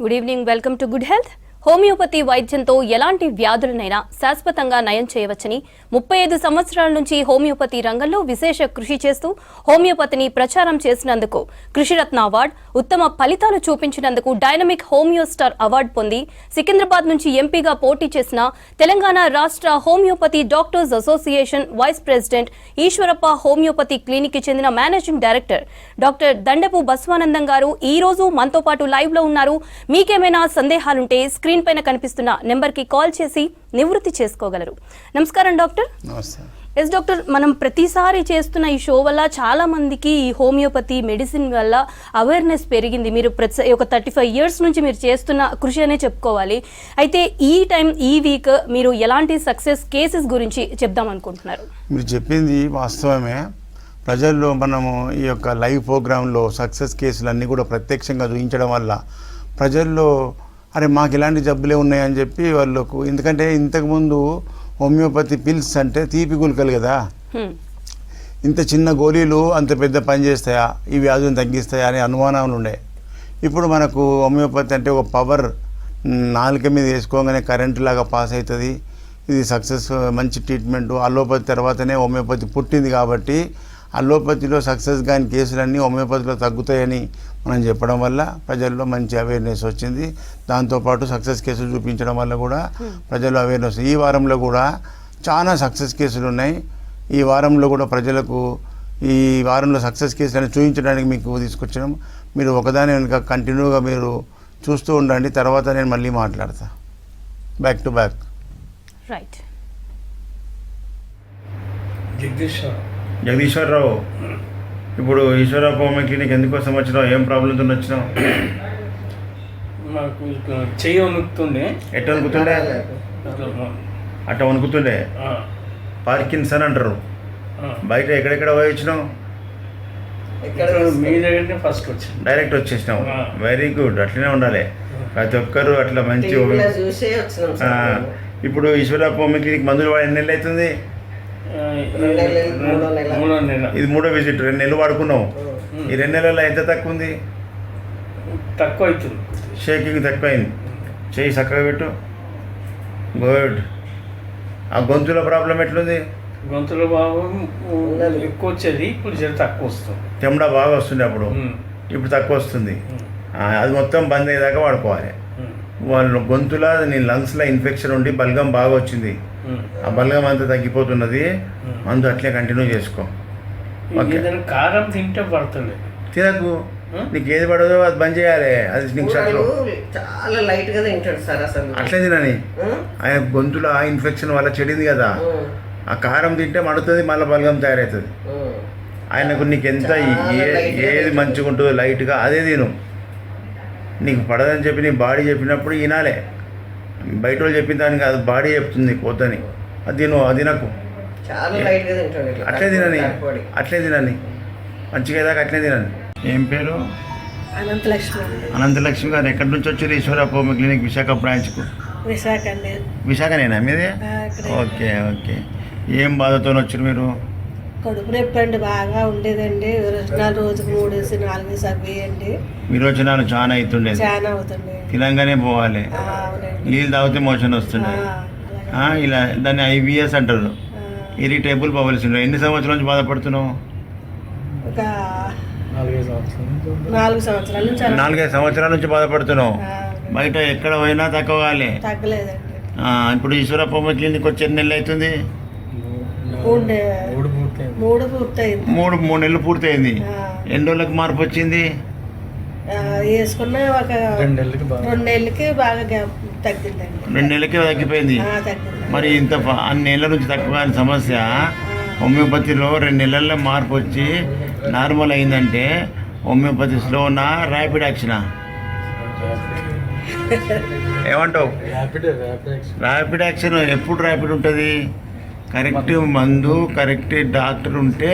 Good evening, welcome to good health. Homeopathy వైద్యంతో ఎలాంటి వ్యాధులనైనా శాశ్వతంగా నయం చేయవచ్చని 35 సంవత్సరాల నుంచి హోమియోపతి రంగంలో విశేష కృషి చేస్తూ హోమియోపతిని ప్రచారం చేసినందుకు కృషిరత్న అవార్డు, ఉత్తమ ఫలితాలు చూపించినందుకు డైనమిక్ హోమియో స్టార్ అవార్డు పొంది సికింద్రాబాద్ నుంచి ఎంపీగా పోటీ చేసిన తెలంగాణ రాష్ట్ర homeopathy doctors association vice president Eshwarappa homeopathy clinic కి చెందిన managing director doctor Dandapu Baswanandam గారు ఈ రోజు మనతో పాటు లైవ్ లో ఉన్నారు. మీకేమైనా సందేహాలుంటే స్క్రీన్ పైన కనిపిస్తున్న నెంబర్ కి కాల్ చేసి నివృత్తి చేసుకోగలరు. నమస్కారం డాక్టర్. ఎస్ డాక్టర్, మనం ప్రతిసారి చేస్తున్న ఈ షో వల్ల చాలా మందికి ఈ హోమియోపతి మెడిసిన్ వల్ల అవేర్నెస్ పెరిగింది. మీరు ఒక 35 years నుంచి మీరు చేస్తున్న కృషి అనే చెప్పుకోవాలి. అయితే ఈ వీక్ మీరు ఎలాంటి సక్సెస్ కేసెస్ గురించి చెప్దాం అనుకుంటున్నారు? మీరు చెప్పింది వాస్తవమే. ప్రజల్లో మనము ఈ యొక్క లైవ్ ప్రోగ్రాంలో సక్సెస్ కేసులన్నీ కూడా ప్రత్యక్షంగా చూపించడం వల్ల ప్రజల్లో అరే మాకు ఇలాంటి జబ్బులే ఉన్నాయని చెప్పి వాళ్ళకు, ఎందుకంటే ఇంతకుముందు హోమియోపతి పిల్స్ అంటే తీపి గుళికలు కదా, ఇంత చిన్న గోళీలు అంత పెద్ద పని చేస్తాయా, ఈ వ్యాధులను తగ్గిస్తాయా అనే అనుమానాలు ఉండే. ఇప్పుడు మనకు హోమియోపతి అంటే ఒక పవర్ నాలుక మీద వేసుకోగానే కరెంటు లాగా పాస్ అవుతుంది. ఇది సక్సెస్, మంచి ట్రీట్మెంటు. అలోపతి తర్వాతనే హోమియోపతి పుట్టింది కాబట్టి అలోపతిలో సక్సెస్ కాని కేసులన్నీ హోమియోపతిలో తగ్గుతాయని మనం చెప్పడం వల్ల ప్రజల్లో మంచి అవేర్నెస్ వచ్చింది. దాంతోపాటు సక్సెస్ కేసులు చూపించడం వల్ల కూడా ప్రజల్లో అవేర్నెస్. ఈ వారంలో కూడా చాలా సక్సెస్ కేసులు ఉన్నాయి. ఈ వారంలో కూడా ప్రజలకు ఈ వారంలో సక్సెస్ కేసులను చూపించడానికి మీకు తీసుకొచ్చాం. మీరు ఒకదాని వెనుక కంటిన్యూగా మీరు చూస్తూ ఉండండి. తర్వాత నేను మళ్ళీ మాట్లాడతా back to back. Right. Jagadeeswara Rao, ఇప్పుడు ఈశ్వరప్ప హోమియో క్లినిక్ ఎందుకోసం వచ్చినావు? ఏం ప్రాబ్లంతో వచ్చినావు? నాకు చెయ్యి వణుకుతుండే. ఎట్లా వణుకుతుండే? అట్లా వణుకుతుండే. పార్కిన్సన్ అంటారు. బయట ఎక్కడెక్కడ పోయి వచ్చినావు? మీ దగ్గర ఫస్ట్ వచ్చాను. డైరెక్ట్ వచ్చేసినావు. Very good. అట్లనే ఉండాలి. ప్రతి ఒక్కరు అట్లా మంచి. ఇప్పుడు ఈశ్వరప్ప హోమియో క్లినిక్ మందులు వాడి ఎన్ని నెలలు అవుతుంది? ఇది 3వ విజిట్. 2 నెలలు వాడుకున్నావు. ఈ 2 నెలల్లో ఎంత తక్కువ ఉంది? తక్కువ అవుతుంది. షేకింగ్ తక్కువైంది. చెయ్యి చక్కగా పెట్టు. గుడ్. ఆ గొంతులో ప్రాబ్లం ఎట్లుంది? గొంతులో భాగం ఎక్కువ వచ్చేది, ఇప్పుడు జర తక్కువ వస్తుంది. తెమ్మడ బాగా వస్తుంది అప్పుడు, ఇప్పుడు తక్కువ వస్తుంది. అది మొత్తం బంద్ అయ్యేదాకా వాడుకోవాలి. వాళ్ళు గొంతులో నీ లంగ్స్లో ఇన్ఫెక్షన్ ఉండి బల్గం బాగా వచ్చింది. ఆ బల్గం అంతా తగ్గిపోతున్నది. మందు అట్లే కంటిన్యూ చేసుకో. కారం తింటే పడుతుంది. తినకు. నీకు ఏది పడదో అది బంద్ చేయాలి. అది నీకు చాలా లైట్ గా తింటాడు సార్. అసలు అట్లే తినని. ఆయన గొంతులో ఆ ఇన్ఫెక్షన్ వల్ల చెడింది కదా, ఆ కారం తింటే మడుతుంది, మళ్ళీ బల్గం తయారవుతుంది. ఆయనకు నీకు ఎంత ఏది మంచిగా ఉంటుందో లైట్గా అదే తిను. నీకు పడదని చెప్పి నీ బాడీ చెప్పినప్పుడు వినాలే. బయట వాళ్ళు చెప్పిన దానికి అది బాడీ చెప్తుంది పోతని. అది తిను, అది తినకు. అట్లే తినని, అట్లే తినని. మంచిగా ఏదాకా అట్లే తినని. ఏం పేరు? అనంతలక్ష్మి గారు. ఎక్కడి నుంచి వచ్చారు ఈశ్వరప్ప హోమియో క్లినిక్ విశాఖ బ్రాంచ్కు? విశాఖనేనా మీది? Okay okay. ఏం బాధతో వచ్చారు మీరు? కడుపు నొప్పి అండి, బాగా ఉండేదండి. విరోచనాలు రోజుకు 3-4 అవ్వేయండి. విరోచనాలు చాలా అవుతుండేది. చాలా అవుతుండే. తినంగానే పోవాలి. నీళ్ళు తాగితే మోషన్ వస్తుండే. ఇలా దాన్ని IBS అంటారు, ఇరిటేబుల్ బౌల్ సిండ్రోమ్. ఎన్ని సంవత్సరాల నుంచి బాధపడుతున్నావు? ఒక 4 సంవత్సరాల నుంచి. 4-5 సంవత్సరాల నుంచి బాధపడుతున్నావు. బయట ఎక్కడ పోయినా తగ్గలేదండి. ఇప్పుడు ఈశ్వరప్ప హోమియో క్లినిక్ వచ్చి ఎన్ని నెలలు అవుతుంది? 3 నెలలు పూర్తయింది. ఎన్ని రోజులకు మార్పు వచ్చింది? వేసుకున్న ఒక 2 నెలలకి బాగా తగ్గిందండి. 2 నెలలకి తగ్గిపోయింది. మరి ఇంత అన్ని నెలల నుంచి తక్కువ సమస్య హోమియోపతిలో 2 నెలల్లో మార్పు వచ్చి నార్మల్ అయిందంటే హోమియోపతి స్లోనా ర్యాపిడ్ యాక్షనా? ఏమంటావు? Rapid action. ఎప్పుడు ర్యాపిడ్ ఉంటుంది? కరెక్ట్ మందు, కరెక్ట్ డాక్టర్ ఉంటే,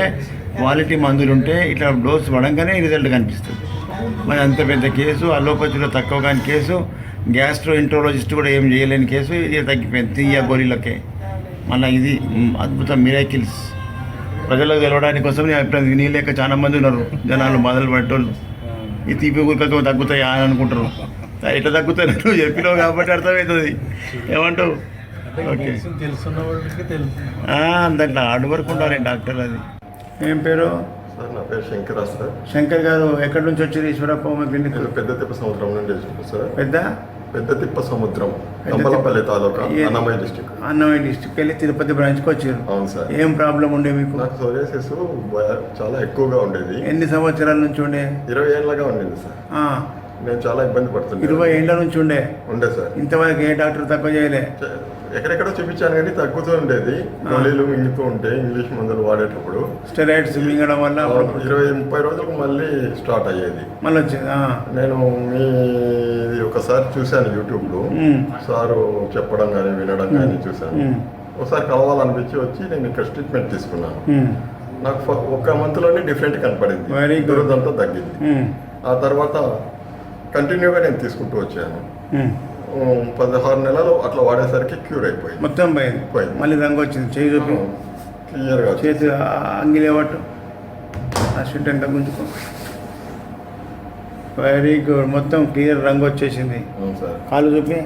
క్వాలిటీ మందులు ఉంటే ఇట్లా డోస్ పడంగానే రిజల్ట్ కనిపిస్తుంది. మరి అంత పెద్ద కేసు, అలోపతిలో తక్కువ కాని కేసు, గ్యాస్ట్రో ఇంట్రాలజిస్ట్ కూడా ఏం చేయలేని కేసు, ఇది తగ్గిపోయింది 3 గోళీలకే. మళ్ళీ ఇది అద్భుతం, మిరాకిల్స్. ప్రజలకు తెలవడానికి కోసం నేను అభిప్రాయం. వినలేక చాలా మంది ఉన్నారు జనాలు, బాధలు పడేటోళ్ళు. ఈ తీపి గురికలతో తగ్గుతాయా అని అనుకుంటారు. ఎట్లా తగ్గుతాను నువ్వు చెప్పినావు కాబట్టి అర్థమవుతుంది. ఏమంటావు? ఓకే, తెలుసున్న వాళ్ళకి తెలుసు. అంత హార్డ్ వర్క్ ఉండాలి డాక్టర్. అది ఏం పేరు? సార్ నా పేరు శంకర్ సార్. శంకర్ గారు ఎక్కడి నుంచి వచ్చారు ఈశ్వరప్ప హోమియో క్లినిక్? పెద్ద తిప్ప సముద్రం నుండి వచ్చింది సార్. పెద్ద తిప్ప సముద్రం, తంబలపల్లి తాలూకా, అన్నమయ్య డిస్టిక్. అన్నమయ్య డిస్టిక్ వెళ్ళి తిరుపతి బ్రాంచ్కి వచ్చారు. అవును సార్. ఏం ప్రాబ్లం ఉండే మీకు? నాకు సోరియాసిస్ చాలా ఎక్కువగా ఉండేది. ఎన్ని సంవత్సరాల నుంచి ఉండే? 20 ఏళ్ళగా ఉండేది సార్. నేను చాలా ఇబ్బంది పడుతున్నాను. 20 ఏళ్ళ నుంచి ఉండే సార్. ఇంతవరకు ఏ డాక్టర్ తక్కువ చేయలే? ఎక్కడెక్కడో చూపించాను కానీ తగ్గుతూ ఉండేది. గోళీలు మింగుతూ ఉంటే ఇంగ్లీష్ మందులు వాడేటప్పుడు స్టెరాయిడ్స్ మింగడం వల్ల 20-30 రోజులకు మళ్ళీ స్టార్ట్ అయ్యేది. మళ్ళీ వచ్చింది. నేను మీ ఒకసారి చూశాను యూట్యూబ్లో, సారు చెప్పడం కానీ వినడం కానీ చూశాను. ఒకసారి కలవాలనిపించి వచ్చి నేను ఇక్కడ ట్రీట్మెంట్ తీసుకున్నాను. నాకు 1 మంత్లోనే డిఫరెంట్ కనపడింది. దురదంతా తగ్గింది. ఆ తర్వాత కంటిన్యూగా నేను తీసుకుంటూ వచ్చాను. 16 నెలలు అట్లా వాడేసరికి క్యూర్ అయిపోయింది. మొత్తం పోయింది. మళ్ళీ రంగు వచ్చింది. చేయి చూపి క్లియర్గా. చేతి అంగిలేవట్టు ఆ షూట్ ఎంత గుంజుకో. Very good. మొత్తం క్లియర్ రంగు వచ్చేసింది. అవును సార్. కాలు చూపి.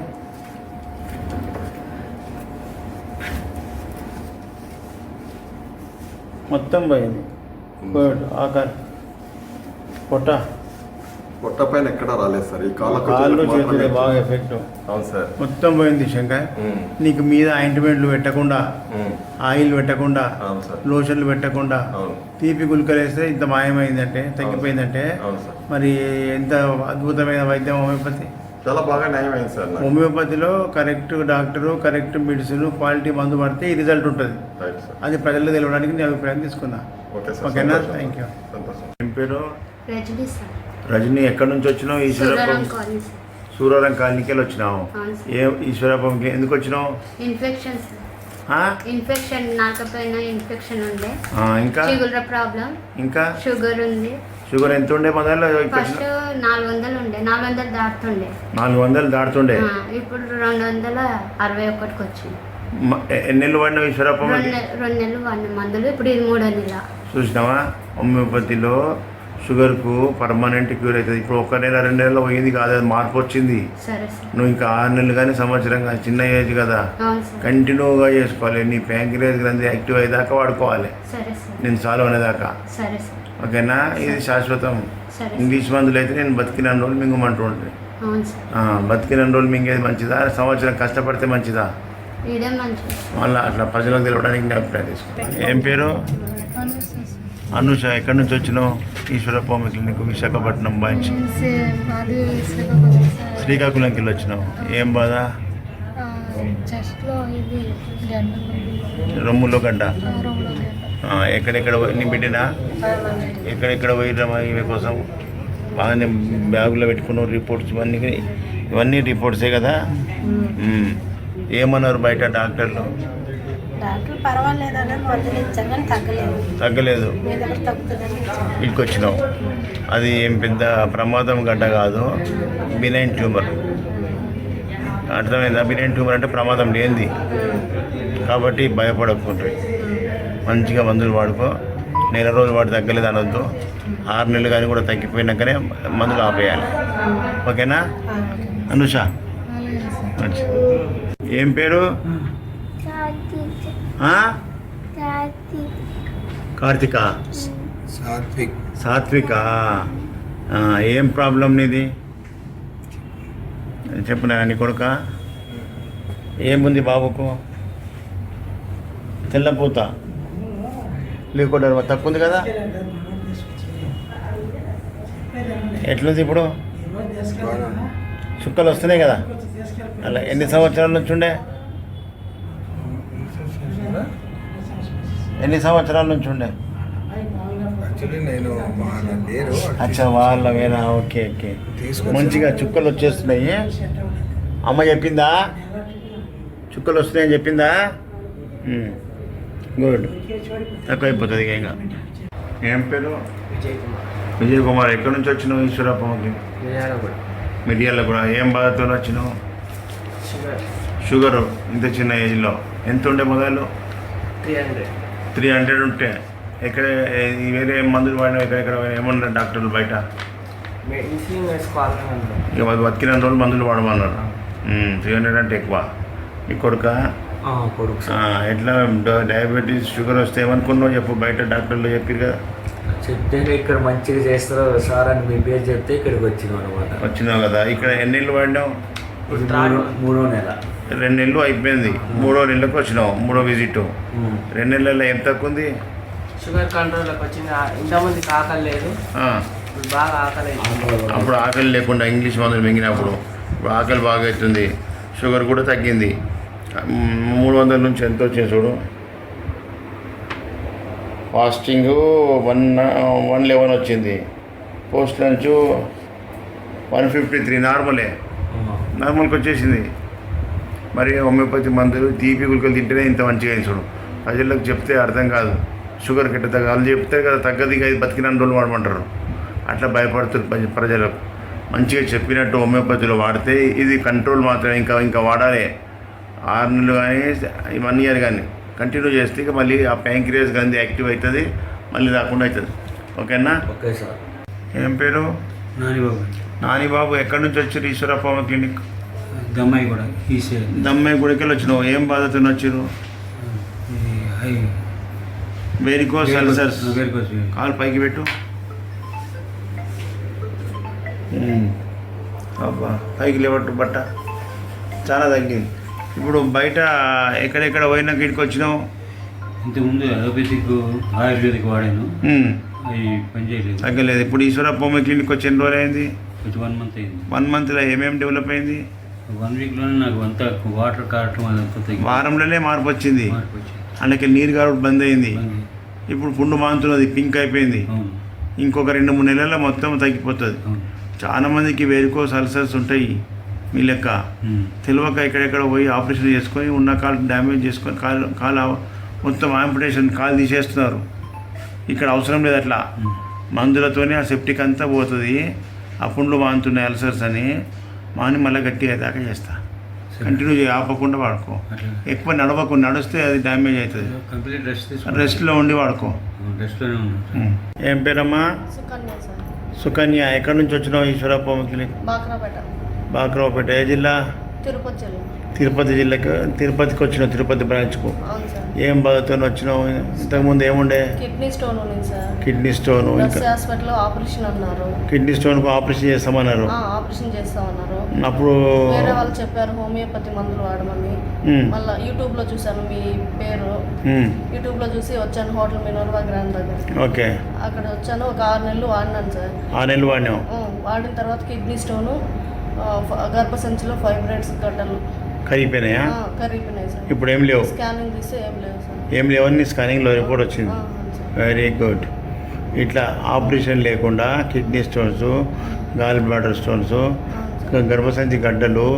మొత్తం పోయింది. గుడ్. ఆకార్ పొట్ట పైన ఎక్కడ రాలేదు సార్. ఈ కాళ్ళు చేతులే బాగా ఎఫెక్ట్. అవును సార్. మొత్తం పోయింది శంకర్. నీకు మీద ఆయింట్మెంట్లు పెట్టకుండా, ఆయిల్ పెట్టకుండా, లోషన్లు పెట్టకుండా తీపి గుళికలు వేస్తే ఇంత మాయమైందంటే, తగ్గిపోయిందంటే మరి ఎంత అద్భుతమైన వైద్యం హోమియోపతి. చాలా బాగా నయమైంది సార్. హోమియోపతిలో correct doctor, correct medicine, quality మందు పడితే ఈ రిజల్ట్ ఉంటుంది. అది ప్రజలకు తెలియడానికి నేను అభిప్రాయం తీసుకున్నా. ఓకేనా? Thank you. ఏం పేరు? రజనీ సార్. రజనీ, ఎక్కడి నుంచి వచ్చినావు? ఈశ్వరప్పం. సూరారం కాలనీకి వచ్చినావు. ఈశ్వరప్పంకి ఎందుకు వచ్చినావు? Infection sir. ఇన్ఫెక్షన్ నాకపైన ఇన్ఫెక్షన్ ఉండే. ఇంకా చిగుళ్ళ ప్రాబ్లం. ఇంకా షుగర్ ఉంది. షుగర్ ఎంత ఉండే మొదలు? ఫస్ట్ 400 ఉండే. 400 దాటుతుండే. 400 దాటుతుండే. ఇప్పుడు 261కి వచ్చింది. ఎన్ని నెలలు వాడినావు ఈశ్వరప్పం? 2 నెలలు వాడిన మందులు. ఇప్పుడు ఇది 3వ నెల. చూసినావా? హోమియోపతిలో షుగర్కు పర్మనెంట్ క్యూర్ అవుతుంది. ఇప్పుడు 1 నెల 2 నెలలు పోయింది కాదు, అది మార్పు వచ్చింది. నువ్వు ఇంకా 6 నెలలు కానీ సంవత్సరం కానీ చిన్న ఏజ్ కదా, కంటిన్యూగా చేసుకోవాలి. నీ ప్యాంక్రియాస్ గ్రంథి యాక్టివ్ అయ్యేదాకా వాడుకోవాలి. నేను సాల్వ్ అనేదాకా. ఓకేనా? ఇది శాశ్వతం. ఇంగ్లీష్ మందులు అయితే నేను బతికిన రోజులు మింగమంటూ ఉంటాయి. బతికిన రోజులు మింగేది మంచిదా, సంవత్సరం కష్టపడితే మంచిదా? మళ్ళీ అట్లా ప్రజలకు తెలవడానికి నేను అభిప్రాయం తీసుకుంటాను. ఏం పేరు? అనుష. ఎక్కడి నుంచి వచ్చినావు? Eswarappa homeo clinic, Visakhapatnam branch. శ్రీకాకుళంకి వెళ్ళి వచ్చినావు. ఏం బాధ? రొమ్ములో గడ్డ. ఎక్కడెక్కడ నీ బిడ్డనా? ఎక్కడెక్కడ పోయినామా ఈమె కోసం? బాగానే బ్యాగులో పెట్టుకున్నావు రిపోర్ట్స్. ఇవన్నీ రిపోర్ట్సే కదా. ఏమన్నారు బయట డాక్టర్లు? తగ్గలేదు. ఇక్కడికి వచ్చినావు. అది ఏం పెద్ద ప్రమాదం గడ్డ కాదు, బినైన్ ట్యూమర్. అర్థమైందా? బినైన్ ట్యూమర్ అంటే ప్రమాదం లేనిది కాబట్టి భయపడకుంటుంది. మంచిగా మందులు వాడుకో. నెల రోజులు వాడు తగ్గలేదు అనొద్దు. 6 నెలలు కానీ కూడా తగ్గిపోయినాకనే మందులు ఆపేయాలి. ఓకేనా? అనుష. ఏం పేరు? కార్తిక. సాత్విక. ఏం ప్రాబ్లం నీది చెప్పినా నీ కొడుక? ఏముంది బాబుకు? తెల్లపూత లేకుండా తక్కువ ఉంది కదా. ఎట్లుంది ఇప్పుడు? చుక్కలు వస్తున్నాయి కదా. అలా ఎన్ని సంవత్సరాల నుంచి ఉండే? ఎన్ని సంవత్సరాల నుంచి ఉండే? అచ్చా, వాళ్ళ వేరా. Okay okay. మంచిగా చుక్కలు వచ్చేస్తున్నాయి. అమ్మ చెప్పిందా చుక్కలు వస్తున్నాయని చెప్పిందా? గుడ్. తక్కువ అయిపోతుంది ఇంకా. ఏం పేరు? విజయ్ కుమార్. ఎక్కడి నుంచి వచ్చినావు ఈశ్వరప్పకి? మిర్యాలగూడ. ఏం బాధతో వచ్చినావు? షుగరు ఇంత చిన్న ఏజ్లో. ఎంత ఉండే మొదలు? 300 ఉంటే. ఎక్కడ వేరే మందులు వాడినా ఎక్కడెక్కడ ఏమన్నారు డాక్టర్లు బయట? మెడిసిన్ వేసుకోవాలని అన్నారు. ఇక బతికిన రోజులు మందులు వాడమన్నారు. 300 అంటే ఎక్కువ. ఈ కొడుక కొడుకు ఎట్లా డయాబెటీస్ షుగర్ వస్తే ఏమనుకున్నావు చెప్పు, బయట డాక్టర్లు చెప్పారు కదా. చెప్తే ఇక్కడ మంచిగా చేస్తారు సార్ అని మీ పేరు చెప్తే ఇక్కడికి వచ్చినాం అనమాట. వచ్చినావు కదా. ఇక్కడ ఎన్ని నెలలు వాడినావు? మూడో నెల. 2 నెలలు అయిపోయింది. 3వ నెలకు వచ్చినావు, 3వ విజిట్. 2 నెలల్లో ఎంత తక్కువ ఉంది? షుగర్ కంట్రోల్లోకి వచ్చింది. ఇంతమందికి ఆకలి లేదు, ఇప్పుడు బాగా ఆకలి అవుతుంది. అప్పుడు ఆకలి లేకుండా ఇంగ్లీష్ మందులు మింగినప్పుడు ఇప్పుడు ఆకలి బాగా అవుతుంది. షుగర్ కూడా తగ్గింది. 300 నుంచి ఎంత వచ్చింది చూడు. ఫాస్టింగ్ 111 వచ్చింది. పోస్ట్ లంచ్ 153 నార్మల్కి వచ్చేసింది. మరి హోమియోపతి మందులు తీపి గుళికలు తింటేనే ఇంత మంచిగా అయింది చూడు. ప్రజలకు చెప్తే అర్థం కాదు. షుగర్ గిట్ట వాళ్ళు చెప్తే కదా తగ్గది ఇది బతికిన రోజులు వాడమంటారు. అట్లా భయపడుతారు ప్రజలకు. మంచిగా చెప్పినట్టు హోమియోపతిలో వాడితే ఇది కంట్రోల్ మాత్రమే, ఇంకా వాడాలి. 6 నెలలు కానీ 1 ఇయర్ కానీ కంటిన్యూ చేస్తే ఇక మళ్ళీ ఆ ప్యాంక్రియాస్ కానీ యాక్టివ్ అవుతుంది, మళ్ళీ రాకుండా అవుతుంది. ఓకేనా? Okay sir. ఏం పేరు? నానిబాబు. నానిబాబు. ఎక్కడి నుంచి వచ్చారు? ఈశ్వరప్ప క్లినిక్ దమ్మాయి కూడా దమ్మాయి గుడికి వచ్చినావు. ఏం బాధతో వచ్చారు? Varicose ulcers. కాలు పైకి పెట్టు. అబ్బా, పైకి లేవట్టు బట్ట చాలా తగ్గింది. ఇప్పుడు బయట ఎక్కడెక్కడ పోయినాక ఇక్కడికి వచ్చినావు? ఇంతకుముందు అలోపతిక్ ఆయుర్వేదిక్ వాడాను, అవి పనిచేయలేదు, తగ్గలేదు. ఇప్పుడు ఈశ్వరప్ప క్లినిక్ వచ్చి ఎన్ని రోజులు అయింది? 1 మంత్ అయింది. 1 మంత్లో ఏమేమి డెవలప్ అయింది? 1 వీక్లోనే నాకు అంతా వాటర్ కారటం అదంతా తగ్గింది. వారంలోనే మార్పు వచ్చింది. అందుకే నీరు కారడం బంద్ అయింది. ఇప్పుడు పుండు మాంతున్నది, పింక్ అయిపోయింది. ఇంకొక 2-3 నెలల్లో మొత్తం తగ్గిపోతుంది. చాలా మందికి వెరికోస్ అల్సర్స్ ఉంటాయి మీ లెక్క. తెలియక ఎక్కడెక్కడ పోయి ఆపరేషన్ చేసుకొని ఉన్న కాలు డ్యామేజ్ చేసుకొని కాలు మొత్తం ఆంపిటేషన్ కాలు తీసేస్తున్నారు. ఇక్కడ అవసరం లేదు అట్లా. మందులతోనే ఆ సెప్టిక్ అంతా పోతుంది. ఆ పుండ్లు మానుతున్నాయి అల్సర్స్ అని మాని మళ్ళీ గట్టిగా అయ్యేదాకా చేస్తా. కంటిన్యూ చేయి, ఆపకుండా వాడుకో. ఎక్కువ నడవకు, నడిస్తే అది డ్యామేజ్ అవుతుంది. కంప్లీట్ రెస్ట్లో ఉండి వాడుకో. రెస్ట్లోనే ఉన్నాను. ఏం పేరమ్మా? సుకన్య సార్. సుకన్య. ఎక్కడి నుంచి వచ్చినావు? ఈశ్వరప్ప క్లినిక్ బాక్రాపేట. బాక్రావుపేట. ఏ జిల్లా? తిరుపతి జిల్లా. తిరుపతి జిల్లాకి. తిరుపతికి వచ్చినావు, తిరుపతి బ్రాంచ్కు. అవును సార్. ఏం బాధతో వచ్చినావు? ఇంతకుముందు ఏముండే? కిడ్నీ స్టోన్ ఉంది సార్. Kidney stone. ఇంకా హాస్పిటల్లో ఆపరేషన్ అన్నారు. కిడ్నీ స్టోన్కు ఆపరేషన్ చేస్తామన్నారు. ఆపరేషన్ చేస్తామన్నారు. అప్పుడు వేరే వాళ్ళు చెప్పారు హోమియోపతి మందులు వాడమని. మళ్ళీ యూట్యూబ్లో చూశాను మీ పేరు. యూట్యూబ్లో చూసి వచ్చాను హోటల్ మినోర్వా గ్రాండ్ దగ్గర. ఓకే. అక్కడ వచ్చాను. ఒక 6 నెలలు వాడినాను సార్. 6 నెలలు వాడినావు. వాడిన తర్వాత కిడ్నీ స్టోను, గర్భసంచిలో ఫైబ్రాయిడ్స్ గడ్డలు కరిగిపోయినాయా? కరిగిపోయినాయి సార్. ఇప్పుడు ఏం లేవు? స్కానింగ్ తీస్తే ఏం లేవు సార్. ఏం లేవని స్కానింగ్లో రిపోర్ట్ వచ్చింది. Very good. ఇట్లా ఆపరేషన్ లేకుండా kidney stones, gall bladder stones, గర్భసంచి గడ్డలు,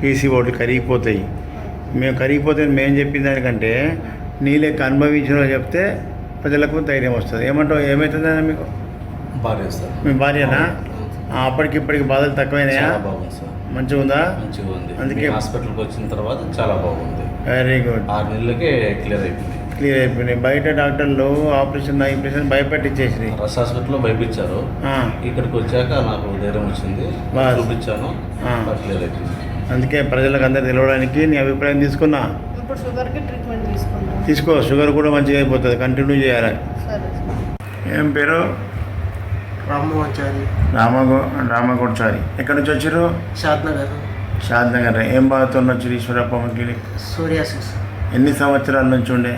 పీసీఓడి కరిగిపోతాయి. మేము కరిగిపోతే మేము చెప్పిన దానికంటే నీ లెక్క అనుభవించిన చెప్తే ప్రజలకు ధైర్యం వస్తుంది. ఏమంటావు? ఏమవుతుందా మీకు? భార్య సార్. మీ భార్యనా? అప్పటికిప్పటికి బాధలు తక్కువైనాయా? బాగుంది సార్. మంచిగా ఉందా? మంచిగా ఉంది. అందుకే హాస్పిటల్కి వచ్చిన తర్వాత చాలా బాగుంది. Very good. 6 నెలలకే క్లియర్ అయిపోయింది. క్లియర్ అయిపోయినాయి. బయట డాక్టర్లు ఆపరేషన్ భయపెట్టించేసి రస్ హాస్పిటల్లో భయపించారు. ఇక్కడికి వచ్చాక నాకు ధైర్యం వచ్చింది, చూపించాను, క్లియర్ అయిపోయింది. అందుకే ప్రజలకు అందరు తెలవడానికి నీ అభిప్రాయం తీసుకున్నా. ఇప్పుడు షుగర్కి ట్రీట్మెంట్ తీసుకున్నాను. తీసుకో, షుగర్ కూడా మంచిగా అయిపోతుంది. కంటిన్యూ చేయాలి. సరే. ఏం పేరు? రామోచారి. రామగోడ్చారి. ఎక్కడి నుంచి వచ్చారు? షాద్నగర్. షాద్నగర్. ఏం బాధతో వచ్చారు ఈశ్వరప్ప క్లినిక్? సూర్యాసిస్. ఎన్ని సంవత్సరాల నుంచి ఉండే?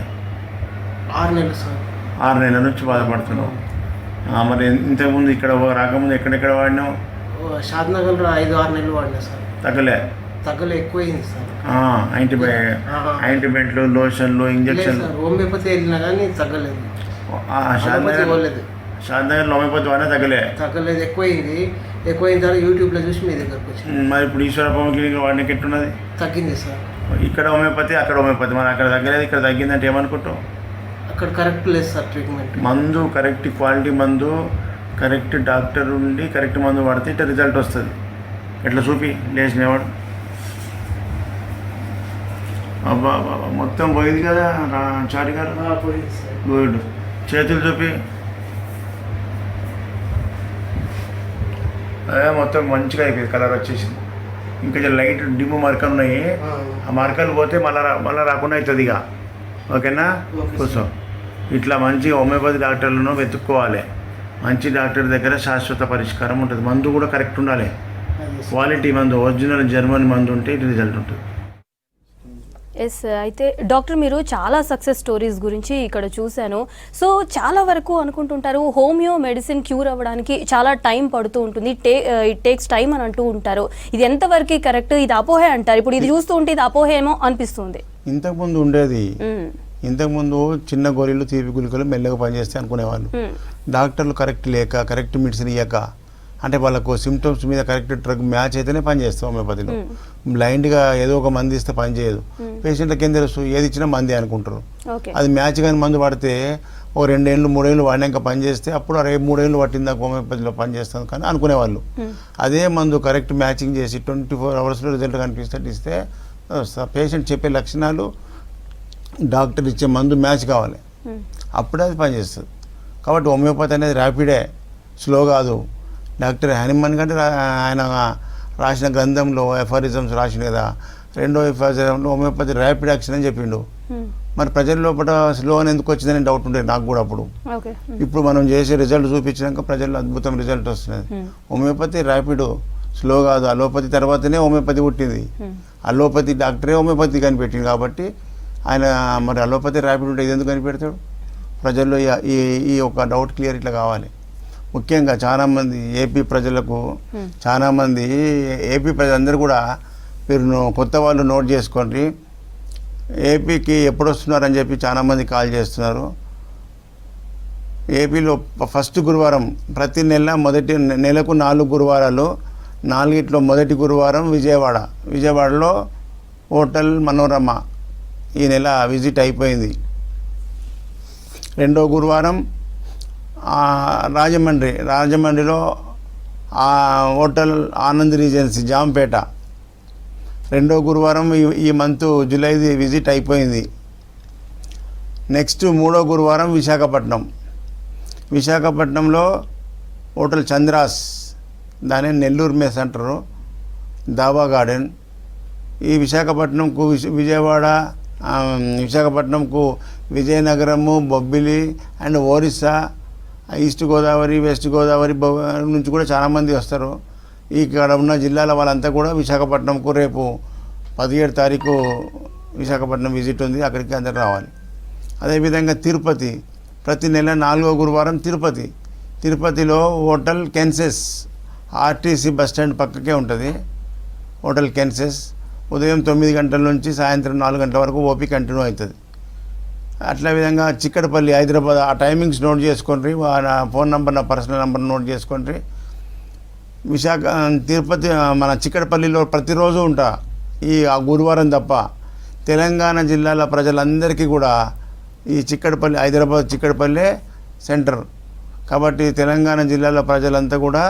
6 నెలలు సార్. 6 నెలల నుంచి బాధపడుతున్నావు. మరి ఇంతకుముందు ఇక్కడ రాకముందు ఎక్కడెక్కడ వాడినావు? షాద్నగర్లో 5-6 నెలలు వాడినా సార్. తగ్గలే ఎక్కువైంది సార్. ఆయింట్మెంట్లు, లోషన్లు, ఇంజక్షన్లు. హోమియోపతి వెళ్ళినా కానీ తగ్గలేదు. షాద్నగర్లో హోమియోపతి వాడినా తగ్గలేదు. ఎక్కువైన తర్వాత యూట్యూబ్లో చూసి మీ దగ్గరకు వచ్చింది. మరి ఇప్పుడు ఈశ్వరప్ప క్లినిక్ వాడినకి ఎట్టున్నది? తగ్గింది సార్. ఇక్కడ హోమియోపతి, అక్కడ హోమియోపతి. మరి అక్కడ తగ్గలేదు, ఇక్కడ తగ్గిందంటే ఏమనుకుంటావు? అక్కడ కరెక్ట్ లేదు సార్ ట్రీట్మెంట్. మందు కరెక్ట్ క్వాలిటీ మందు, కరెక్ట్ డాక్టర్ ఉండి కరెక్ట్ మందు వాడితే ఇట్లా రిజల్ట్ వస్తుంది. ఎట్లా చూపి లేచినవాడు. అబ్బా బాబా, మొత్తం పోయింది కదా చారి గారు. గుడ్. చేతులు చూపి. అదే మొత్తం మంచిగా అయిపోయింది, కలర్ వచ్చేసింది. ఇంకా లైట్ డిమ్ మరకలు ఉన్నాయి, ఆ మరకలు పోతే మళ్ళీ రాకుండా అవుతుంది ఇక. ఓకేనా? కూర్చో. ఇట్లా మంచి హోమియోపతి డాక్టర్లను వెతుక్కోవాలి. మంచి డాక్టర్ దగ్గర శాశ్వత పరిష్కారం ఉంటుంది. మందు కూడా కరెక్ట్ ఉండాలి, క్వాలిటీ మందు, ఒరిజినల్ జర్మన్ మందు ఉంటే రిజల్ట్ ఉంటుంది. ఎస్, అయితే డాక్టర్ మీరు చాలా సక్సెస్ స్టోరీస్ గురించి ఇక్కడ చూశాను. సో చాలా వరకు అనుకుంటుంటారు హోమియో మెడిసిన్ క్యూర్ అవ్వడానికి చాలా టైం పడుతూ ఉంటుంది, ఇట్ టేక్స్ టైం అని అంటూ ఉంటారు. ఇది ఎంతవరకు కరెక్ట్? ఇది అపోహే అంటారు. ఇప్పుడు ఇది చూస్తూ ఉంటే ఇది అపోహేమో అనిపిస్తుంది. ఇంతకుముందు ఉండేది, ఇంతకుముందు చిన్న గోళీలు తీపి గుళికలు మెల్లగా పనిచేస్తే అనుకునేవాళ్ళు. డాక్టర్లు కరెక్ట్ లేక, కరెక్ట్ మెడిసిన్ ఇవ్వక, అంటే వాళ్ళకు సిమ్టమ్స్ మీద కరెక్ట్ డ్రగ్ మ్యాచ్ అయితేనే పనిచేస్తాం. హోమియోపతిలో బ్లైండ్గా ఏదో ఒక మంది ఇస్తే పని చేయదు. పేషెంట్లకి ఏం తెలుసు, ఏది ఇచ్చినా మంది అనుకుంటారు. అది మ్యాచ్ కానీ మందు పడితే ఓ 2 ఏళ్ళు 3 ఏళ్ళు వాడినాక పని చేస్తే అప్పుడు 3 ఏళ్ళు పట్టిందాక హోమియోపతిలో పని చేస్తాను కానీ అనుకునేవాళ్ళు. అదే మందు కరెక్ట్ మ్యాచింగ్ చేసి 24 అవర్స్లో రిజల్ట్ కనిపిస్తే ఇస్తే పేషెంట్ చెప్పే లక్షణాలు డాక్టర్ ఇచ్చే మందు మ్యాచ్ కావాలి, అప్పుడే అది పనిచేస్తుంది. కాబట్టి హోమియోపతి అనేది ర్యాపిడే, స్లో కాదు. డాక్టర్ హ్యానిమన్ కంటే ఆయన రాసిన గ్రంథంలో ఎఫారిజమ్స్ రాసిండు కదా, 2వ ఎఫారిజంలో హోమియోపతి ర్యాపిడ్ యాక్షన్ అని చెప్పిండు. మరి ప్రజల లోపల స్లో అని ఎందుకు వచ్చిందని డౌట్ ఉండేది నాకు కూడా అప్పుడు. ఇప్పుడు మనం చేసే రిజల్ట్ చూపించినాక ప్రజల్లో అద్భుతం రిజల్ట్ వస్తున్నది. హోమియోపతి ర్యాపిడ్, స్లో కాదు. అలోపతి తర్వాతనే హోమియోపతి పుట్టింది. అలోపతి డాక్టరే హోమియోపతి కనిపెట్టింది కాబట్టి ఆయన మరి అలోపతి ర్యాపిడ్ ఉంటే ఇది ఎందుకు కనిపెడతాడు? ప్రజల్లో ఈ ఒక డౌట్ క్లియర్ ఇట్లా కావాలి. ముఖ్యంగా చాలామంది ఏపీ ప్రజలకు, చాలామంది ఏపీ ప్రజలందరూ కూడా మీరు కొత్త వాళ్ళు నోట్ చేసుకోండి. ఏపీకి ఎప్పుడు వస్తున్నారని చెప్పి చాలామంది కాల్ చేస్తున్నారు. ఏపీలో ఫస్ట్ గురువారం, ప్రతి నెలకు 4 గురువారాలు, 4 మొదటి గురువారం విజయవాడలో హోటల్ మనోరమ ఈ నెల విజిట్ అయిపోయింది. 2వ గురువారం రాజమండ్రిలో హోటల్ ఆనంద్ రీజెన్సీ జాంపేట. 2వ గురువారం ఈ మంత్ జూలైది విజిట్ అయిపోయింది. నెక్స్ట్ 3వ గురువారం విశాఖపట్నంలో హోటల్ చంద్రాస్, దాని నెల్లూరు మెస్ అంటారు, దాబా గార్డెన్. ఈ విశాఖపట్నంకు విశాఖపట్నంకు Vizianagaram, Bobbili and Orissa, east Godavari, west Godavari నుంచి కూడా చాలామంది వస్తారు. ఇక్కడ ఉన్న జిల్లాల వాళ్ళంతా కూడా విశాఖపట్నంకు రేపు 17వ తారీఖు విశాఖపట్నం విజిట్ ఉంది, అక్కడికి అందరు రావాలి. అదేవిధంగా తిరుపతి, ప్రతి నెల 4వ గురువారం తిరుపతిలో హోటల్ కెన్సెస్, ఆర్టీసీ బస్టాండ్ పక్కకే ఉంటుంది హోటల్ కెన్సెస్. ఉదయం 9 గంటల నుంచి సాయంత్రం 4 గంటల వరకు ఓపీ కంటిన్యూ అవుతుంది. అట్లా విధంగా చిక్కడపల్లి, హైదరాబాద్, ఆ టైమింగ్స్ నోట్ చేసుకోండి. నా ఫోన్ నెంబర్, నా పర్సనల్ నెంబర్ నోట్ చేసుకోండి. తిరుపతి మన చిక్కడపల్లిలో ప్రతిరోజు ఉంటా, ఆ గురువారం తప్ప. తెలంగాణ జిల్లాల ప్రజలందరికీ కూడా ఈ హైదరాబాద్ చిక్కడపల్లి సెంటర్ కాబట్టి తెలంగాణ జిల్లాల ప్రజలంతా కూడా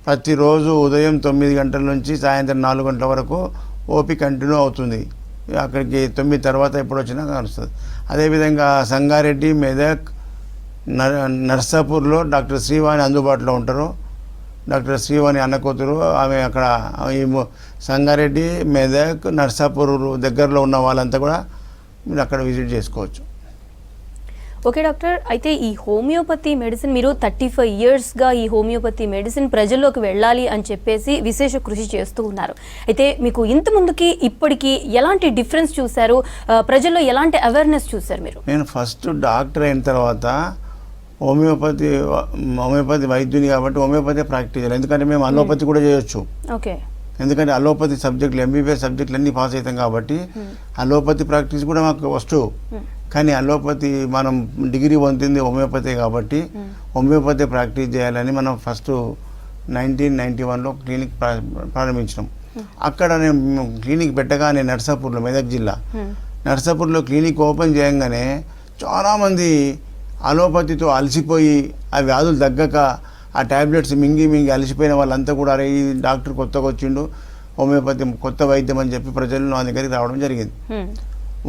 ప్రతిరోజు ఉదయం 9 గంటల నుంచి సాయంత్రం 4 గంటల వరకు ఓపీ కంటిన్యూ అవుతుంది. అక్కడికి 9 తర్వాత ఎప్పుడు వచ్చినా కలుస్తుంది. అదేవిధంగా సంగారెడ్డి, మెదక్, నర్సాపూర్లో డాక్టర్ శ్రీవాణి అందుబాటులో ఉంటారు. డాక్టర్ శ్రీవాణి అన్న కూతురు, ఆమె అక్కడ ఈ సంగారెడ్డి, మెదక్, నర్సాపూర్ దగ్గరలో ఉన్న వాళ్ళంతా కూడా మీరు అక్కడ విజిట్ చేసుకోవచ్చు. ఓకే డాక్టర్, అయితే ఈ హోమియోపతి మెడిసిన్ మీరు 35 ఇయర్స్గా ఈ హోమియోపతి మెడిసిన్ ప్రజల్లోకి వెళ్ళాలి అని చెప్పేసి విశేష కృషి చేస్తూ ఉన్నారు. అయితే మీకు ఇంత ముందుకి ఇప్పటికీ ఎలాంటి డిఫరెన్స్ చూశారు? ప్రజల్లో ఎలాంటి అవేర్నెస్ చూశారు మీరు? నేను ఫస్ట్ డాక్టర్ అయిన తర్వాత హోమియోపతి వైద్యుని కాబట్టి హోమియోపతి ప్రాక్టీస్ చేయాలి. ఎందుకంటే మేము అలోపతి కూడా చేయొచ్చు. ఓకే, ఎందుకంటే అలోపతి సబ్జెక్టులు, ఎంబీబీఎస్ సబ్జెక్టులు అన్నీ పాస్ అవుతాం కాబట్టి అలోపతి ప్రాక్టీస్ కూడా మాకు వస్తు. కానీ అలోపతి మనం డిగ్రీ పొందింది హోమియోపతి కాబట్టి హోమియోపతి ప్రాక్టీస్ చేయాలని మనం ఫస్ట్ 1991లో క్లినిక్ ప్రారంభించినాం. అక్కడ నేను క్లినిక్ పెట్టగానే నర్సాపూర్లో, మెదక్ జిల్లా నర్సాపూర్లో క్లినిక్ ఓపెన్ చేయగానే చాలామంది అలోపతితో అలసిపోయి ఆ వ్యాధులు తగ్గక ఆ ట్యాబ్లెట్స్ మింగి అలసిపోయిన వాళ్ళంతా కూడా అరే ఈ డాక్టర్ కొత్తగా వచ్చిండు, హోమియోపతి కొత్త వైద్యం అని చెప్పి ప్రజలు నా దగ్గరికి రావడం జరిగింది.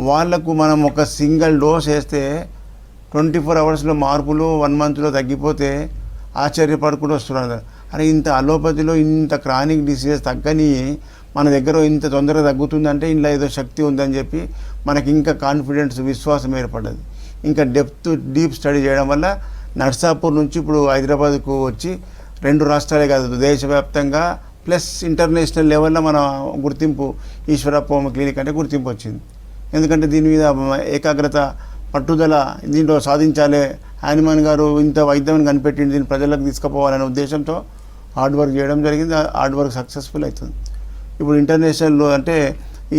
వాళ్లకు మనం ఒక సింగిల్ డోస్ వేస్తే 24 అవర్స్లో మార్పులు 1 మంత్లో తగ్గిపోతే ఆశ్చర్యపడుకుంటూ వస్తున్నారు. అరే ఇంత అలోపతిలో ఇంత క్రానిక్ డిసీజెస్ తగ్గని మన దగ్గర ఇంత తొందరగా తగ్గుతుందంటే ఇందులో ఏదో శక్తి ఉందని చెప్పి మనకి ఇంకా కాన్ఫిడెన్స్ విశ్వాసం ఏర్పడ్డది. ఇంకా డీప్ స్టడీ చేయడం వల్ల నర్సాపూర్ నుంచి ఇప్పుడు హైదరాబాద్కు వచ్చి 2 రాష్ట్రాలే కాదు దేశవ్యాప్తంగా ప్లస్ ఇంటర్నేషనల్ లెవెల్లో మన గుర్తింపు ఈశ్వరప్ప హోమియో క్లినిక్ అంటే గుర్తింపు వచ్చింది. ఎందుకంటే దీని మీద ఏకాగ్రత పట్టుదల దీంట్లో సాధించాలి. హనుమాన్ గారు ఇంత వైద్యం కనిపెట్టింది, దీన్ని ప్రజలకు తీసుకుపోవాలనే ఉద్దేశంతో హార్డ్ వర్క్ చేయడం జరిగింది. హార్డ్ వర్క్ సక్సెస్ఫుల్ అవుతుంది. ఇప్పుడు ఇంటర్నేషనల్ అంటే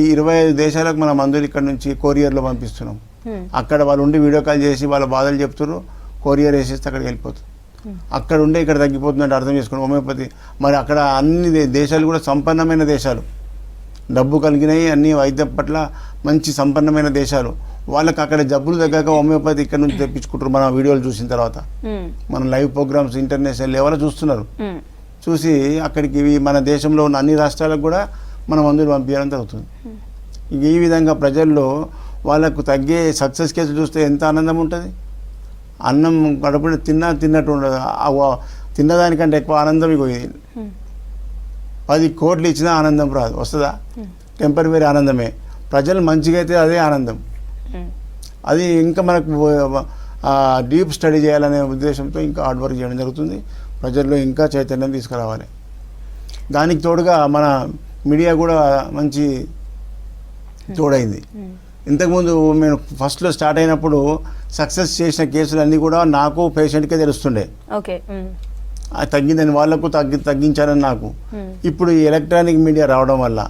ఈ 25 దేశాలకు మన మందులు ఇక్కడ నుంచి కొరియర్లో పంపిస్తున్నాం. అక్కడ వాళ్ళు ఉండి వీడియో కాల్ చేసి వాళ్ళ బాధలు చెప్తున్నారు, కొరియర్ వేసేస్తే అక్కడికి వెళ్ళిపోతుంది. అక్కడ ఉండే ఇక్కడ తగ్గిపోతుందంటే అర్థం చేసుకోండి హోమియోపతి. మరి అక్కడ అన్ని దేశాలు కూడా సంపన్నమైన దేశాలు, డబ్బు కలిగినాయి, అన్ని వైద్యం పట్ల మంచి సంపన్నమైన దేశాలు. వాళ్ళకి అక్కడ జబ్బులు తగ్గాక హోమియోపతి ఇక్కడ నుంచి తెప్పించుకుంటారు. మన వీడియోలు చూసిన తర్వాత మన లైవ్ ప్రోగ్రామ్స్ ఇంటర్నేషనల్ లెవెల్ చూస్తున్నారు. చూసి అక్కడికి మన దేశంలో ఉన్న అన్ని రాష్ట్రాలకు కూడా మన మందులు పంపించడం జరుగుతుంది. ఈ విధంగా ప్రజల్లో వాళ్ళకు తగ్గే సక్సెస్ కేసు చూస్తే ఎంత ఆనందం ఉంటుంది. అన్నం కడుపున తిన్నట్టు ఉండదు. తిన్నదానికంటే ఎక్కువ ఆనందం ఇగో 10 కోట్లు ఇచ్చినా ఆనందం రాదు. వస్తుందా? టెంపరరీ ఆనందమే. ప్రజలు మంచిగా అయితే అదే ఆనందం. అది ఇంకా మనకు డీప్ స్టడీ చేయాలనే ఉద్దేశంతో ఇంకా హార్డ్ వర్క్ చేయడం జరుగుతుంది. ప్రజల్లో ఇంకా చైతన్యం తీసుకురావాలి. దానికి తోడుగా మన మీడియా కూడా మంచి తోడైంది. ఇంతకుముందు మేము ఫస్ట్లో స్టార్ట్ అయినప్పుడు సక్సెస్ చేసిన కేసులన్నీ కూడా నాకు పేషెంట్కే తెలుస్తుండే. ఓకే, అది తగ్గిందని వాళ్ళకు తగ్గించారని నాకు. ఇప్పుడు ఈ ఎలక్ట్రానిక్ మీడియా రావడం వల్ల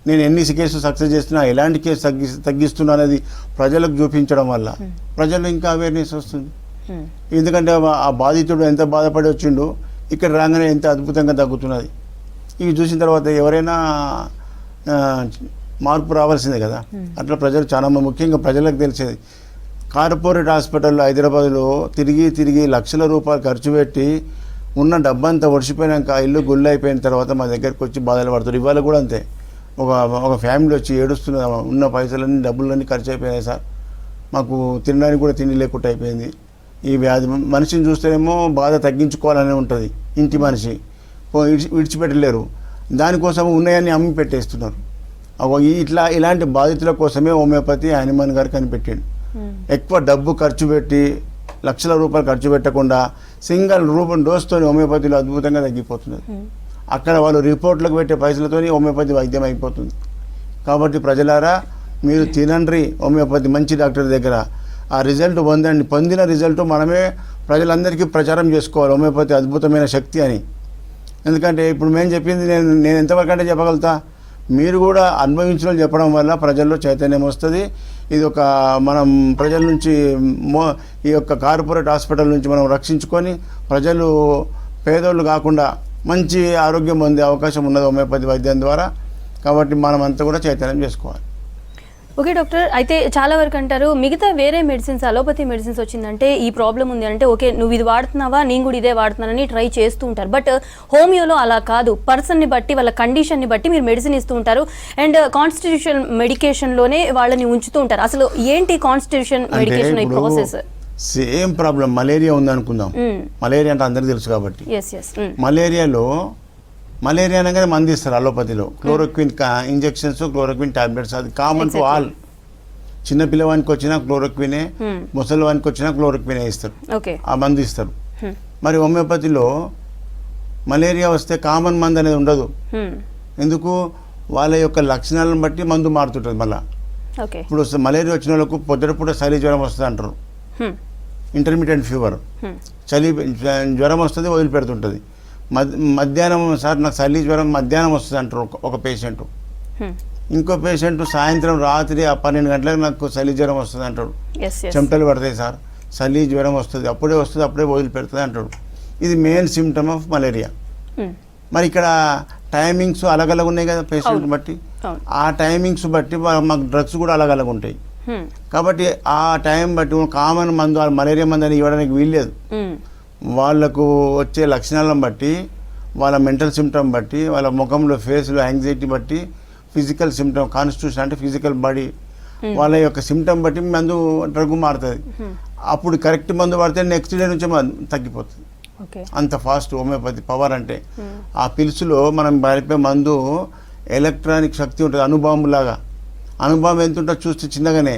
నేను ఎన్ని కేసులు సక్సెస్ చేస్తున్నా, ఎలాంటి కేసు తగ్గిస్తున్నా అనేది ప్రజలకు చూపించడం వల్ల ప్రజల్లో ఇంకా అవేర్నెస్ వస్తుంది. ఎందుకంటే ఆ బాధితుడు ఎంత బాధపడి వచ్చిండో ఇక్కడ రాగానే ఎంత అద్భుతంగా తగ్గుతున్నది. ఇవి చూసిన తర్వాత ఎవరైనా మార్పు రావాల్సిందే కదా. అట్లా ప్రజలు చాలా ముఖ్యంగా ప్రజలకు తెలిసేది. కార్పొరేట్ హాస్పిటల్లో హైదరాబాద్లో తిరిగి లక్షల రూపాయలు ఖర్చు పెట్టి ఉన్న డబ్బంతా ఒడిచిపోయాక ఇల్లు గుళ్ళు అయిపోయిన తర్వాత మా దగ్గరికి వచ్చి బాధలు పడుతుంది. ఇవాళ కూడా అంతే. ఒక ఫ్యామిలీ వచ్చి ఏడుస్తున్న, ఉన్న పైసలన్నీ డబ్బులన్నీ ఖర్చు అయిపోయినాయి సార్, మాకు తినడానికి కూడా తిండి లేకుండా అయిపోయింది. ఈ వ్యాధి మనిషిని చూస్తేనేమో బాధ తగ్గించుకోవాలని ఉంటుంది. ఇంటి మనిషి విడిచిపెట్టలేరు, దానికోసం ఉన్నాయని అమ్మి పెట్టేస్తున్నారు. ఇలాంటి బాధితుల కోసమే హోమియోపతి హనుమాన్ గారు కనిపెట్టిండు. ఎక్కువ డబ్బు ఖర్చు పెట్టి లక్షల రూపాయలు ఖర్చు పెట్టకుండా సింగిల్ డోస్తో హోమియోపతిలో అద్భుతంగా తగ్గిపోతున్నది. అక్కడ వాళ్ళు రిపోర్ట్లకు పెట్టే పైసలతో హోమియోపతి వైద్యం అయిపోతుంది. కాబట్టి ప్రజలారా మీరు తినండి హోమియోపతి మంచి డాక్టర్ దగ్గర, ఆ రిజల్ట్ పొందిన రిజల్ట్ మనమే ప్రజలందరికీ ప్రచారం చేసుకోవాలి హోమియోపతి అద్భుతమైన శక్తి అని. ఎందుకంటే ఇప్పుడు మేము చెప్పింది నేను ఎంతవరకు అంటే చెప్పగలుగుతా, మీరు కూడా అనుభవించిన చెప్పడం వల్ల ప్రజల్లో చైతన్యం వస్తుంది. ఇది ఒక మనం ప్రజల నుంచి ఈ యొక్క కార్పొరేట్ హాస్పిటల్ నుంచి మనం రక్షించుకొని ప్రజలు పేదోళ్ళు కాకుండా మంచి ఆరోగ్యం పొందే అవకాశం ఉన్నది హోమియోపతి వైద్యం ద్వారా. కాబట్టి మనం అంతా కూడా చైతన్యం చేసుకోవాలి. ఓకే డాక్టర్, అయితే చాలా వరకు అంటారు మిగతా వేరే మెడిసిన్స్, అలోపతి మెడిసిన్స్ వచ్చిందంటే ఈ ప్రాబ్లం ఉంది అంటే ఓకే నువ్వు ఇది వాడుతున్నావా, నేను కూడా ఇదే వాడుతున్నానని ట్రై చేస్తూ ఉంటారు. బట్ హోమియోలో అలా కాదు, పర్సన్ని బట్టి వాళ్ళ కండిషన్ని బట్టి మీరు మెడిసిన్ ఇస్తూ ఉంటారు. అండ్ కాన్స్టిట్యూషన్ మెడికేషన్లోనే వాళ్ళని ఉంచుతూ ఉంటారు. అసలు ఏంటి కాన్స్టిట్యూషన్ మెడికేషన్ ఈ ప్రాసెస్? సేమ్ ప్రాబ్లం మలేరియా ఉందనుకుందాం. మలేరియా అంటే అందరికీ తెలుసు కాబట్టి మలేరియా అనగానే మంది ఇస్తారు అలోపతిలో. క్లోరోక్విన్ ఇంజెక్షన్స్, క్లోరోక్విన్ టాబ్లెట్స్, అది కామన్ టు ఆల్. చిన్న పిల్లవానికి వచ్చినా క్లోరోక్వినే, ముసలివానికి వచ్చినా క్లోరోక్వినే ఇస్తారు, ఆ మందు ఇస్తారు. మరి హోమియోపతిలో మలేరియా వస్తే కామన్ మందు అనేది ఉండదు. ఎందుకు? వాళ్ళ యొక్క లక్షణాలను బట్టి మందు మారుతుంటుంది. మళ్ళీ ఇప్పుడు మలేరియా వచ్చిన వాళ్ళకు పొద్దుటపూట చలి జ్వరం వస్తుంది అంటారు, ఇంటర్మీడియట్ ఫీవర్, చలి జ్వరం వస్తుంది వదిలిపెడుతుంటుంది. మధ్యాహ్నం సార్ నాకు చలి జ్వరం మధ్యాహ్నం వస్తుంది అంటారు ఒక పేషెంట్. ఇంకో పేషెంట్ సాయంత్రం రాత్రి 12 గంటలకు నాకు చలి జ్వరం వస్తుంది అంటాడు. చెమటలు పడతాయి సార్, చలి జ్వరం వస్తుంది, అప్పుడే వదిలిపెడుతుంది అంటాడు. ఇది మెయిన్ సిమ్టమ్ ఆఫ్ మలేరియా. మరి ఇక్కడ టైమింగ్స్ అలగలగా ఉన్నాయి కదా పేషెంట్ బట్టి. ఆ టైమింగ్స్ బట్టి మాకు డ్రగ్స్ కూడా అలగలగా ఉంటాయి. కాబట్టి ఆ టైం బట్టి కామన్ మందు మలేరియా మందు అని ఇవ్వడానికి వీల్లేదు. వాళ్ళకు వచ్చే లక్షణాలను బట్టి, వాళ్ళ మెంటల్ సిమ్టమ్ బట్టి, వాళ్ళ ముఖంలో ఫేస్లో యాంగ్జైటీ బట్టి, ఫిజికల్ సిమ్టమ్ కాన్స్టిట్యూషన్ అంటే ఫిజికల్ బాడీ, వాళ్ళ యొక్క సిమ్టమ్ బట్టి మందు డ్రగ్ మారుతుంది. అప్పుడు కరెక్ట్ మందు పడితే నెక్స్ట్ డే నుంచి తగ్గిపోతుంది. ఓకే. అంత ఫాస్ట్ హోమియోపతి పవర్ అంటే. ఆ పిలుసులో మనం కలిపే మందు ఎలక్ట్రానిక్ శక్తి ఉంటుంది, అణుబాంబులాగా. అణుబాంబు ఎంత ఉంటుందో చూస్తే చిన్నగానే,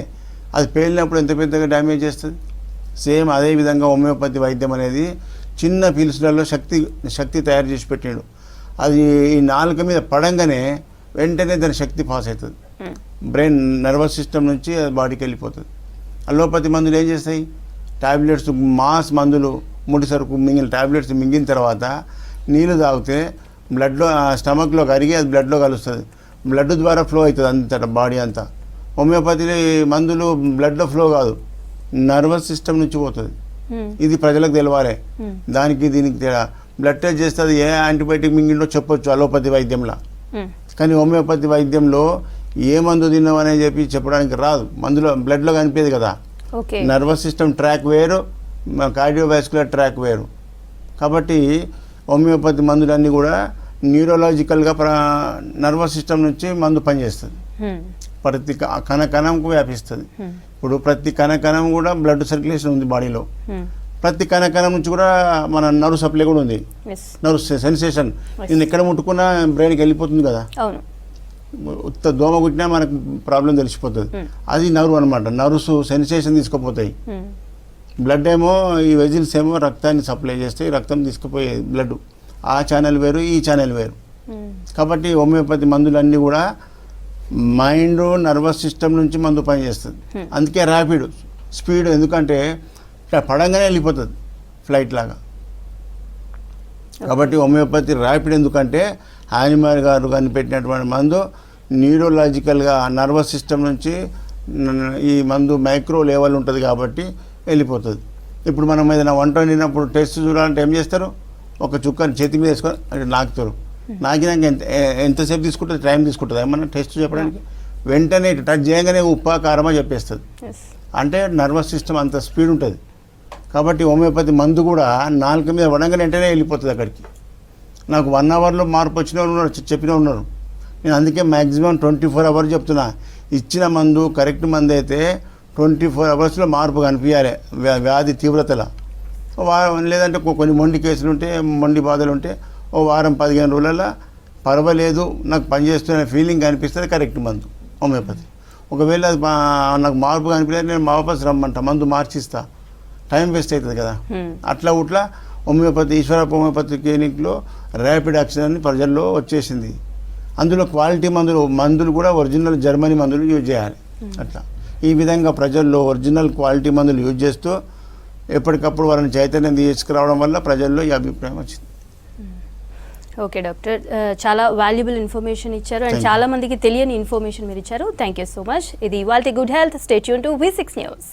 అది పేలినప్పుడు ఎంత పెద్దగా డ్యామేజ్ చేస్తుంది. సేమ్ అదే విధంగా హోమియోపతి వైద్యం అనేది చిన్న పిలుసులలో శక్తి తయారు చేసి పెట్టాడు. అది ఈ నాలుక మీద పడంగానే వెంటనే దాని శక్తి పాస్ అవుతుంది, బ్రెయిన్ నర్వస్ సిస్టమ్ నుంచి బాడీకి వెళ్ళిపోతుంది. అలోపతి మందులు ఏం చేస్తాయి, టాబ్లెట్స్ మాస్ మందులు ముడి సరుకు మింగిన టాబ్లెట్స్ మింగిన తర్వాత నీళ్ళు తాగితే బ్లడ్లో స్టమక్లో కరిగి అది బ్లడ్లో కలుస్తుంది, బ్లడ్ ద్వారా ఫ్లో అవుతుంది అంతటా బాడీ అంతా. హోమియోపతి మందులు బ్లడ్లో ఫ్లో కాదు, నర్వస్ సిస్టమ్ నుంచి పోతుంది. ఇది ప్రజలకు తెలవాలి. దానికి దీనికి తేడా. బ్లడ్ టెస్ట్ చేస్తే అది ఏ యాంటీబయాటిక్ మింగిండో చెప్పొచ్చు అలోపతి వైద్యంలో, కానీ హోమియోపతి వైద్యంలో ఏ మందు తిన్నామని చెప్పి చెప్పడానికి రాదు. మందులో బ్లడ్లో కనిపించదు కదా. నర్వస్ సిస్టమ్ ట్రాక్ వేరు, కార్డియోవాస్కులర్ ట్రాక్ వేరు. కాబట్టి హోమియోపతి మందులన్నీ కూడా న్యూరలాజికల్గా నర్వస్ సిస్టమ్ నుంచి మందు పనిచేస్తుంది, ప్రతి కణకణంకు వ్యాపిస్తుంది. ఇప్పుడు ప్రతి కణకణం కూడా బ్లడ్ సర్క్యులేషన్ ఉంది బాడీలో, ప్రతి కణకణం నుంచి కూడా మన నర్వ్ సప్లై కూడా ఉంది, నర్వ్ సెన్సేషన్. నేను ఎక్కడ ముట్టుకున్నా బ్రెయిన్కి వెళ్ళిపోతుంది కదా. ఉత్త దోమ కుట్టినా మనకు ప్రాబ్లం తెలిసిపోతుంది. అది నర్వ్ అనమాట. Nerves sensation తీసుకుపోతాయి. బ్లడ్ ఏమో ఈ వెజిల్స్ ఏమో రక్తాన్ని సప్లై చేస్తాయి, రక్తం తీసుకుపోయే బ్లడ్. ఆ ఛానల్ వేరు, ఈ ఛానల్ వేరు. కాబట్టి హోమియోపతి మందులన్నీ కూడా మైండ్ నర్వస్ సిస్టమ్ నుంచి మందు పనిచేస్తుంది. అందుకే ర్యాపిడ్ స్పీడ్, ఎందుకంటే పడంగానే వెళ్ళిపోతుంది ఫ్లైట్ లాగా. కాబట్టి హోమియోపతి ర్యాపిడ్ ఎందుకంటే హానిమార్ గారు కనిపెట్టినటువంటి మందు న్యూరోలాజికల్గా నర్వస్ సిస్టమ్ నుంచి ఈ మందు మైక్రో లెవెల్ ఉంటుంది కాబట్టి వెళ్ళిపోతుంది. ఇప్పుడు మనం ఏదైనా వంట వండినప్పుడు టెస్ట్ చూడాలంటే ఏం చేస్తారు, ఒక చుక్కని చేతి మీద వేసుకొని అంటే నాకుతారు. నాకినాక ఎంతసేపు తీసుకుంటుంది, టైం తీసుకుంటుంది ఏమన్నా టెస్ట్ చెప్పడానికి. వెంటనే టచ్ చేయగానే ఉప్పా కారమా చెప్పేస్తుంది. అంటే నర్వస్ సిస్టమ్ అంత స్పీడ్ ఉంటుంది. కాబట్టి హోమియోపతి మందు కూడా నాలుక మీద పడంగానే వెంటనే వెళ్ళిపోతుంది అక్కడికి. నాకు 1 అవర్లో మార్పు వచ్చిన వాళ్ళు ఉన్నారు, చెప్పిన ఉన్నారు. నేను అందుకే మ్యాక్సిమం 24 అవర్స్ చెప్తున్నా. ఇచ్చిన మందు కరెక్ట్ మందు అయితే 24 అవర్స్లో మార్పు కనిపించాలి వ్యాధి తీవ్రతల. లేదంటే కొన్ని మొండి కేసులు ఉంటే, మొండి బాధలు ఉంటే ఓ వారం 15 రోజులలో పర్వాలేదు నాకు పనిచేస్తున్న ఫీలింగ్ కనిపిస్తుంది, కరెక్ట్ మందు హోమియోపతి. ఒకవేళ అది నాకు మార్పు కనిపించలేదు, నేను వాపస్ రమ్మంటా, మందు మార్చిస్తా, టైం వేస్ట్ అవుతుంది కదా. అట్లా హోమియోపతి ఈశ్వరప్ప హోమియోపతి క్లినిక్లో ర్యాపిడ్ యాక్షన్ అని ప్రజల్లో వచ్చేసింది. అందులో క్వాలిటీ మందులు కూడా ఒరిజినల్ జర్మనీ మందులు యూజ్ చేయాలి. అట్లా ఈ విధంగా ప్రజల్లో ఒరిజినల్ క్వాలిటీ మందులు యూజ్ చేస్తూ ఎప్పటికప్పుడు వారిని చైతన్యం తీసుకురావడం వల్ల ప్రజల్లో ఈ అభిప్రాయం వచ్చింది. ఓకే డాక్టర్, చాలా వాల్యుబుల్ ఇన్ఫర్మేషన్ ఇచ్చారు అండ్ చాలా మందికి తెలియని ఇన్ఫర్మేషన్ మీరు ఇచ్చారు. Thank you so much. ఇది ఇవాల్టి good health. Stay tune to V6 news.